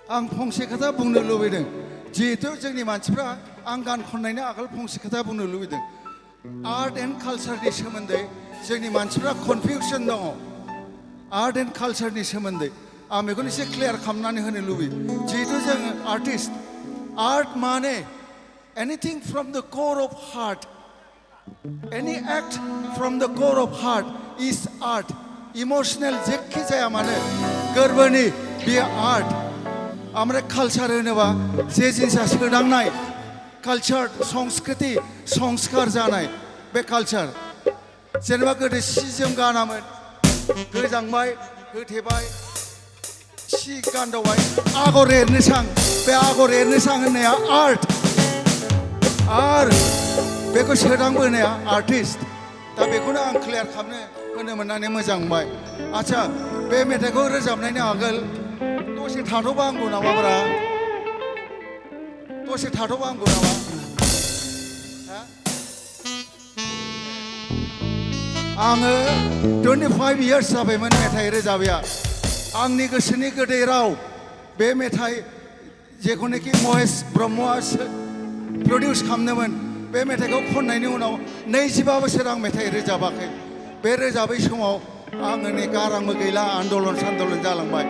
आं फंसे खोथा बुंनो लुबैदों जिहेतु जोंनि मानसिफ्रा आं गान खननायनि आगोल फंसे खोथा बुंनो लुबैदों आर्ट एन्ड कालचारनि सोमोन्दै जोंनि मानसिफ्रा कनफिउसन दङ आर्ट एन्ड कालचारनि सोमोन्दै आं बेखौनो एसे क्लियार खालामनानै होनो लुबैयो जिहेतु जों आर्टिस्ट आर्ट माने anything from the core of heart any act from the core of heart is art emotional जेखि जाया मानो गोरबोनि बेयो आर्ट ओमफ्राय कालचार होनोबा जे जिनिसा सोदांनाय कालचार संस्कृति संस्कार जानाय बे कालचार जेनेबा गोदो सि जोम गानामोन गोजांबाय होथेबाय सि गानदावबाय आगर एरनोसां बे आगर एरनोसां होननाया आर्ट आरो बेखौ सोदांबोनाया आर्टिस्ट दा बेखौनो आं क्लियार खालामनो होनो मोननानै मोजां मोनबाय आच्छा बे मेथाइखौ रोजाबनायनि आगोल दसे थाथ'बा आंगौ नामाब्रा दसे थाथ'बा आंगौ नामा आङो 25 इयार्स जाबायमोन मेथाइ रोजाबिया आंनि गोसोनि गोदै राव बे मेथाइ जेखौनोखि महेश ब्रह्मआ प्रडिउस खालामदोंमोन बे मेथाइखौ खननायनि उनाव 25 बोसोर आं मेथाइ रोजाबाखै बे रोजाबै समाव आङो नै गारांबो गैला आन्दलन सान्दलन जालांबाय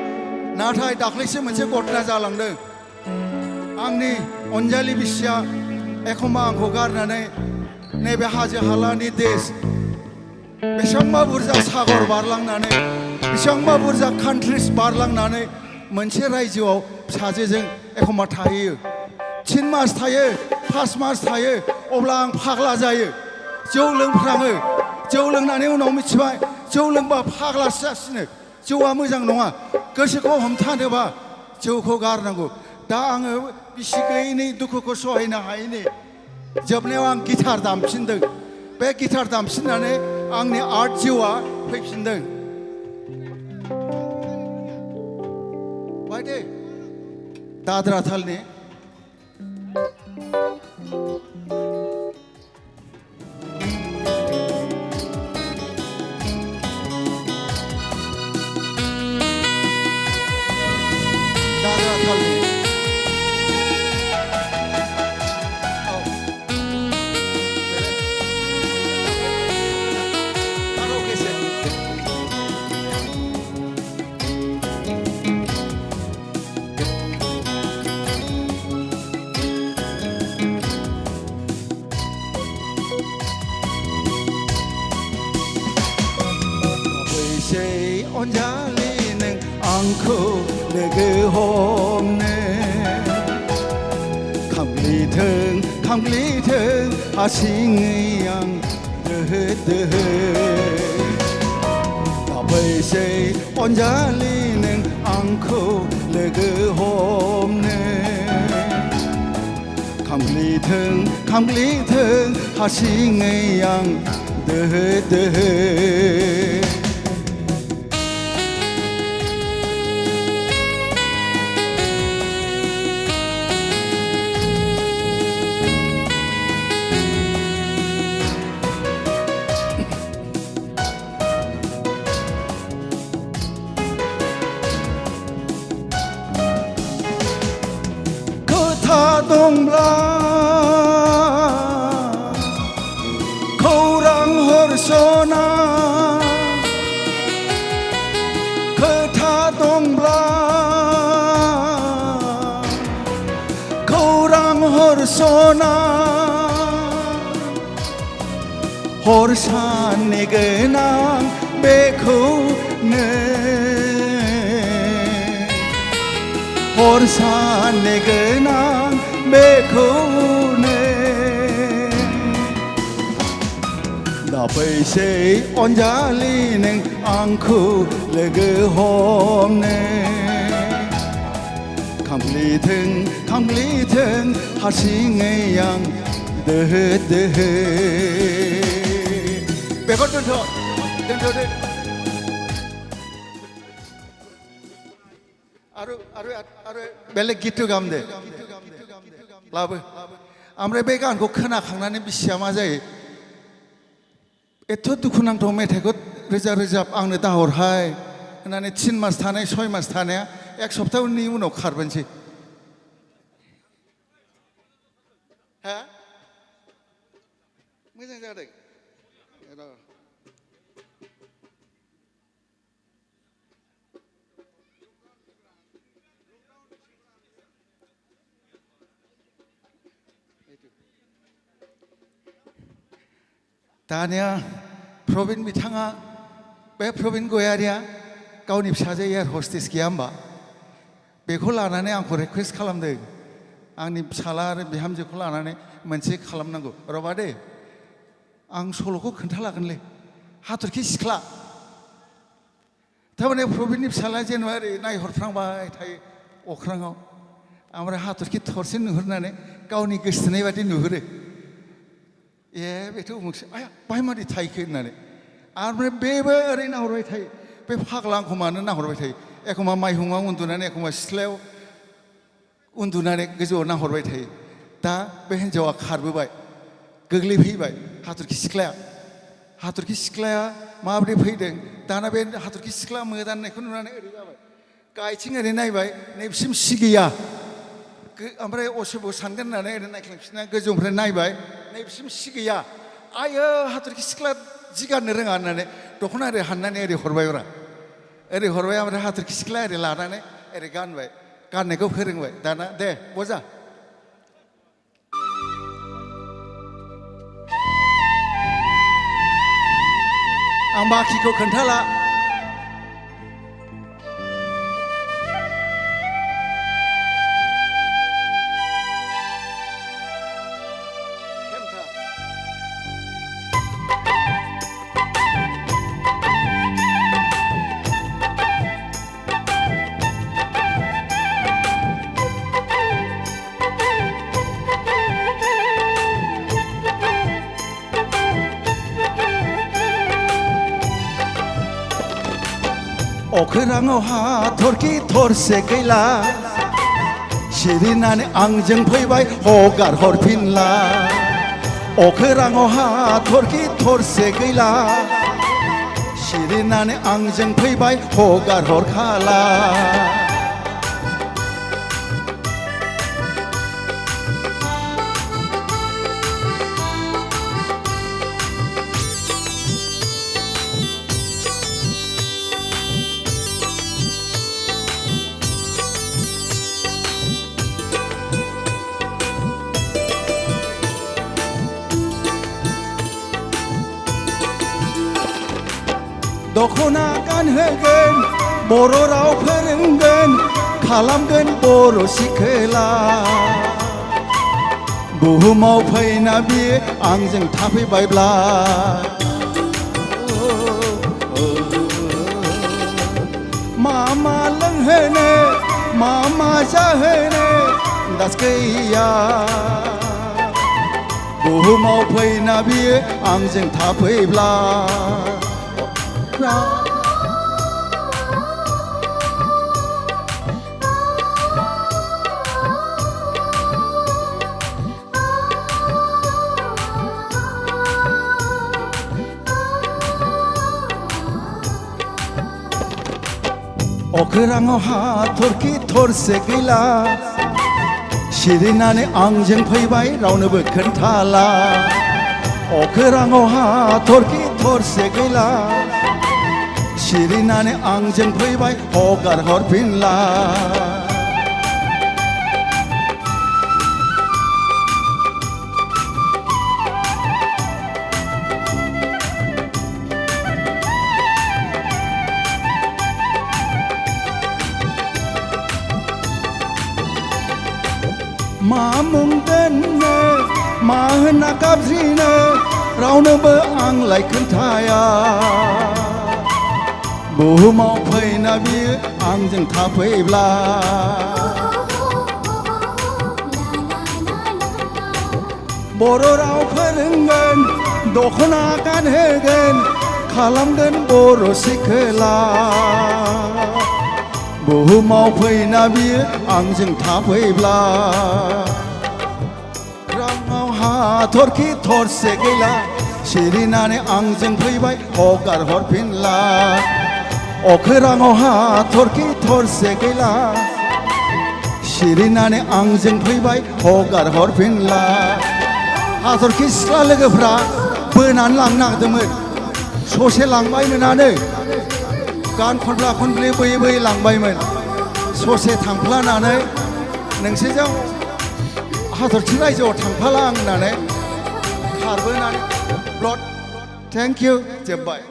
नाथाय दाख्लैसो मोनसे घटना जालांदों आंनि अनजालि बिसिया एखमबा आंखौ गारनानै नैबे हाजो हालानि देश बेसेबांबा बुरजा सागर बारलांनानै बेसेबांबा बुरजा कान्ट्रिस बारलांनानै मोनसे रायजोआव फिसाजोजों एखमबा थाहैयो 3 मास थायो 5 मास थायो अब्ला आं फाग्ला जायो जौ लोंफ्राङो जौ लोंनानै उनाव मिथिबाय जौ लोंबा फाग्लासो जासिनो जौआ मोजां नङा गोसोखौ हमथानोबा जौखौ गारनांगौ दा आङो बिसि गैयैनि दुखुखौ सहायनो हायैनि जोबनायाव आं गिटार दामफिनदों बे गिटार दामफिननानै आंनि आर्ट जिउआ फैफिनदों बायदे दाद्रा तालनि दाद्रा तालनि अनजालि नों आंखौ लोगो हमनो खामग्लिथों हारसिङै आं दोहो दोहो दाबैसै अनजालि नों आंखौ लोगो हमनो खामग्लिथों हारसिङै आं दोहो दोहो दंब्ला खौरां हरसना खोथा दंब्ला खौरां हरसना हर साननि गोनां बेखौनो हर साननि गोनां बेखौनो दाफैसै अनजालि नों आंखौ लोगो हमनो खामग्लिथों हारसिङै आं दोहो दोहो बेखौ दोनथ'दो आरो बेलेग गितु गामदो लाबो ओमफ्राय बे गानखौ खोनाखांनानै बिसिया मा जायो एथ' दुखुनांथाव मेथाइखौ रोजाब आंनो दाहरहाय होननानै 3 मास थानाय 6 मास थानाया एक सप्ताहनि उनाव खारबोनोसै हा मोजां जादों दानिया प्रबिन बिथाङा बे प्रबिन गयारिया गावनि फिसाजो एयार हस्टेस गैया होमबा बेखौ लानानै आंखौ रिकुवेस्ट खालामदों आंनि फिसाला आरो बिहामजोखौ लानानै मोनसे खालामनांगौ रबा दे आं सल'खौ खोन्थालागोनलै हाथरखि सिख्ला थारमाने प्रबिननि फिसाला जेनेबा ओरै नायहरफ्रांबाय थायो अख्राङाव ओमफ्राय हाथरखि थरसे नुहुरनानै गावनि गोसोथोनाय बादि नुहुरो ए बेथ' उमुखसो आया बाहाय मादि थाहैखो होननानै ओमफ्राय बेबो ओरै नाहरबाय थायो बे फाग्ला आंखौ मानो नाहरबाय थायो एखम्बा माइहुङाव उन्दुनानै एखम्बा सिथ्लायाव उन्दुनानै गोजौआव नाहरबाय थायो दा बे हिन्जावा खारबोबाय गोग्लैफैबाय हाथरखि सिख्लाया माबोरै फैदों दाना बे हाथरखि सिख्ला मोदाननायखौ नुनानै ओरै जाबाय गायथिं ओरै नायबाय नैबिसिम सि गैया ओमफ्राय असबो सानगोन होननानै ओरै नायख्लांफिनना गोजौनिफ्राय नायबाय नैबिसिम सि गैया आयो हाथरखि सिख्ला जि गाननो रोङा होननानै दख'ना ओरै हाननानै ओरै हरबायब्रा ओरै हरबाय ओमफ्राय हाथरखि सिख्ला ओरै लानानै ओरै गानबाय गाननायखौ फोरोंबाय दाना दे बजा आं बाखिखौ खोन्थाला अखोराङाव हाथरखि थरसे गैला सिरिनानै आंजों फैबाय हगार हरफिनला अखोराङाव हाथरखि थरसे गैला सिरिनानै आंजों फैबाय हगार हरखाला दख'ना गानहोगोन बर' राव फोरोंगोन खालामगोन बर' सिखोला बुहुमाव फैना बियो आंजों थाफैबायब्ला मा लोंहोनो मा जाहोनो दास गैया बुहुमाव फैना बियो आंजों थाफैब्ला अखोराङाव हाथरखि थरसे गैला सिरिनानै आंजों फैबाय रावनोबो खोन्थाला अखोराङाव हाथरखि थरसे गैला सिरिनानै आंजों फैबाय हगार हरफिनला मा मुं दोननो मा होनना गाबज्रिनो रावनोबो आंलाय खोन्थाया बुहुमाव फैना बियो आंजों थाफैब्ला बर' राव फोरोंगोन दख'ना गानहोगोन खालामगोन बर' सिखोला बुहुमाव फैना बियो आंजों थाफैब्ला राङाव हाथरखि थरसे गैला सिरिनानै आंजों फैबाय हगार हरफिनला अखोराङाव हाथरखि थरसे गैला सिरिनानै आंजों फैबाय हगार हरफिनला हाथरखि सिख्ला लोगोफ्रा बोनानै लांनो नागिरदोंमोन ससे लांबायमोनानो गान खनब्ला खनब्ले बोयै बोयै लांबायमोन ससे थांफ्लानानै नोंसोरजों हाथरखि रायजोआव थांफाला आं होननानै खारबोनानै ब्लड थेंक इउ जोब्बाय